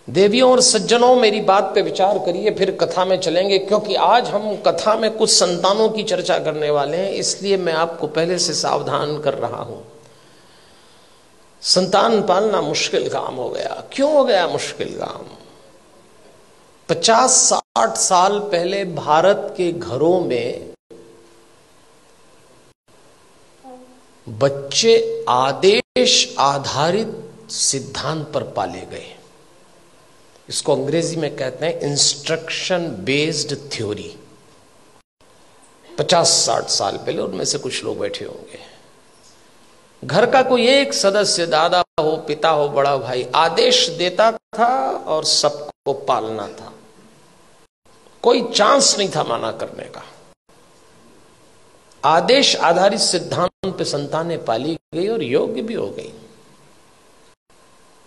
देवियों और सज्जनों, मेरी बात पे विचार करिए, फिर कथा में चलेंगे, क्योंकि आज हम कथा में कुछ संतानों की चर्चा करने वाले हैं, इसलिए मैं आपको पहले से सावधान कर रहा हूं। संतान पालना मुश्किल काम हो गया। क्यों हो गया मुश्किल काम? 50-60 साल पहले भारत के घरों में बच्चे आदेश आधारित सिद्धांत पर पाले गए। इसको अंग्रेजी में कहते हैं इंस्ट्रक्शन बेस्ड थ्योरी। 50-60 साल पहले, उनमें से कुछ लोग बैठे होंगे, घर का कोई एक सदस्य, दादा हो, पिता हो, बड़ा भाई, आदेश देता था और सबको पालना था। कोई चांस नहीं था मना करने का। आदेश आधारित सिद्धांत पे संतानें पाली गई और योग्य भी हो गई।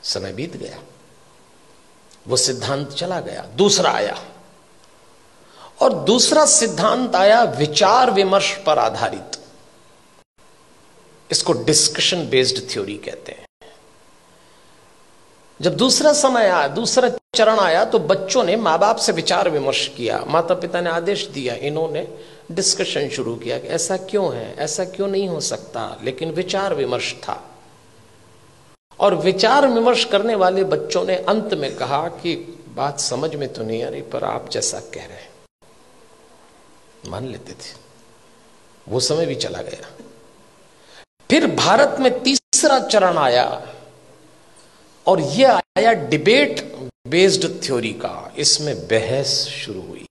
समय बीत गया, वो सिद्धांत चला गया, दूसरा आया, और दूसरा सिद्धांत आया विचार विमर्श पर आधारित। इसको डिस्कशन बेस्ड थ्योरी कहते हैं। जब दूसरा समय आया, दूसरा चरण आया, तो बच्चों ने माँ बाप से विचार विमर्श किया। माता पिता ने आदेश दिया, इन्होंने डिस्कशन शुरू किया कि ऐसा क्यों है, ऐसा क्यों नहीं हो सकता, लेकिन विचार विमर्श था। और विचार विमर्श करने वाले बच्चों ने अंत में कहा कि बात समझ में तो नहीं आ रही, पर आप जैसा कह रहे हैं मान लेते थे। वो समय भी चला गया। फिर भारत में तीसरा चरण आया, और यह आया डिबेट बेस्ड थ्योरी का। इसमें बहस शुरू हुई।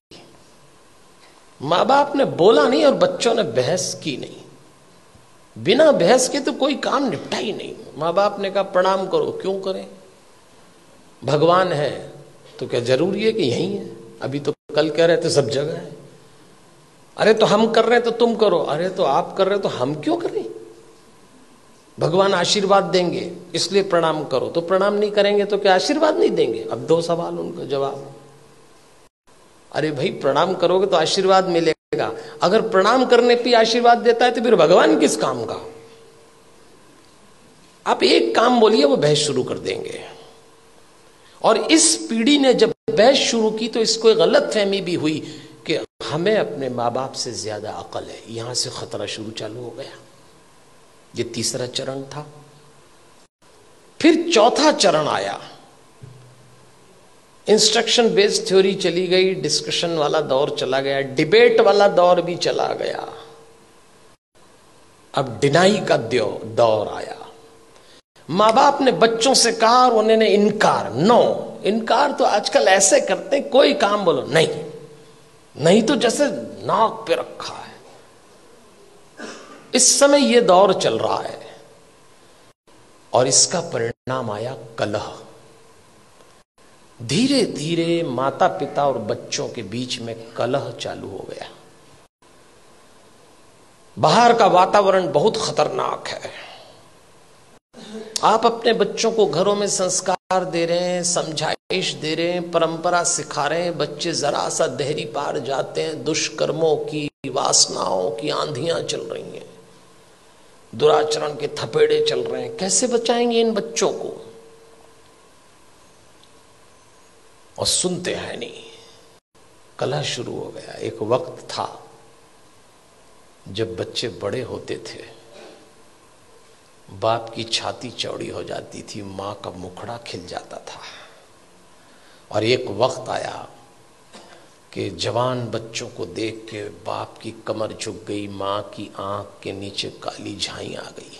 माँ बाप ने बोला नहीं और बच्चों ने बहस की नहीं। बिना बहस के तो कोई काम निपटा ही नहीं। माँ बाप ने कहा प्रणाम करो, क्यों करें? भगवान है तो क्या जरूरी है कि यही है? अभी तो कल कह रहे थे सब जगह है। अरे तो हम कर रहे हैं तो तुम करो, अरे तो आप कर रहे हो तो हम क्यों करें? भगवान आशीर्वाद देंगे इसलिए प्रणाम करो, तो प्रणाम नहीं करेंगे तो क्या आशीर्वाद नहीं देंगे? अब दो सवाल, उनका जवाब। अरे भाई, प्रणाम करोगे तो आशीर्वाद मिलेगा। अगर प्रणाम करने पे आशीर्वाद देता है तो फिर भगवान किस काम का? आप एक काम बोलिए, वो बहस शुरू कर देंगे। और इस पीढ़ी ने जब बहस शुरू की तो इसको एक गलत फहमी भी हुई कि हमें अपने माँ बाप से ज्यादा अकल है। यहां से खतरा शुरू चालू हो गया। ये तीसरा चरण था। फिर चौथा चरण आया। इंस्ट्रक्शन बेस्ड थ्योरी चली गई, डिस्कशन वाला दौर चला गया, डिबेट वाला दौर भी चला गया। अब डिनाई का दौर आया। माँ बाप ने बच्चों से कहा और उन्होंने इनकार। नो, इनकार तो आजकल ऐसे करते हैं, कोई काम बोलो नहीं, नहीं तो जैसे नाक पे रखा है। इस समय यह दौर चल रहा है और इसका परिणाम आया कलह। धीरे धीरे माता पिता और बच्चों के बीच में कलह चालू हो गया। बाहर का वातावरण बहुत खतरनाक है। आप अपने बच्चों को घरों में संस्कार दे रहे हैं, समझाइश दे रहे हैं, परंपरा सिखा रहे हैं, बच्चे जरा सा देहरी पार जाते हैं, दुष्कर्मों की, वासनाओं की आंधियां चल रही हैं, दुराचरण के थपेड़े चल रहे हैं। कैसे बचाएंगे इन बच्चों को? और सुनते हैं नहीं। कलह शुरू हो गया। एक वक्त था जब बच्चे बड़े होते थे, बाप की छाती चौड़ी हो जाती थी, मां का मुखड़ा खिल जाता था। और एक वक्त आया कि जवान बच्चों को देख के बाप की कमर झुक गई, मां की आंख के नीचे काली झाई आ गई।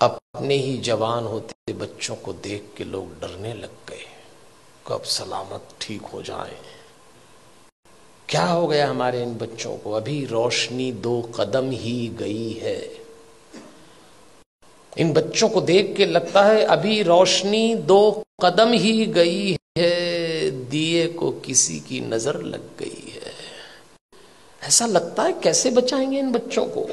अपने ही जवान होते बच्चों को देख के लोग डरने लग गए, कब सलामत ठीक हो जाए। क्या हो गया हमारे इन बच्चों को? अभी रोशनी 2 कदम ही गई है। इन बच्चों को देख के लगता है अभी रोशनी 2 कदम ही गई है, दिए को किसी की नजर लग गई है। ऐसा लगता है। कैसे बचाएंगे इन बच्चों को?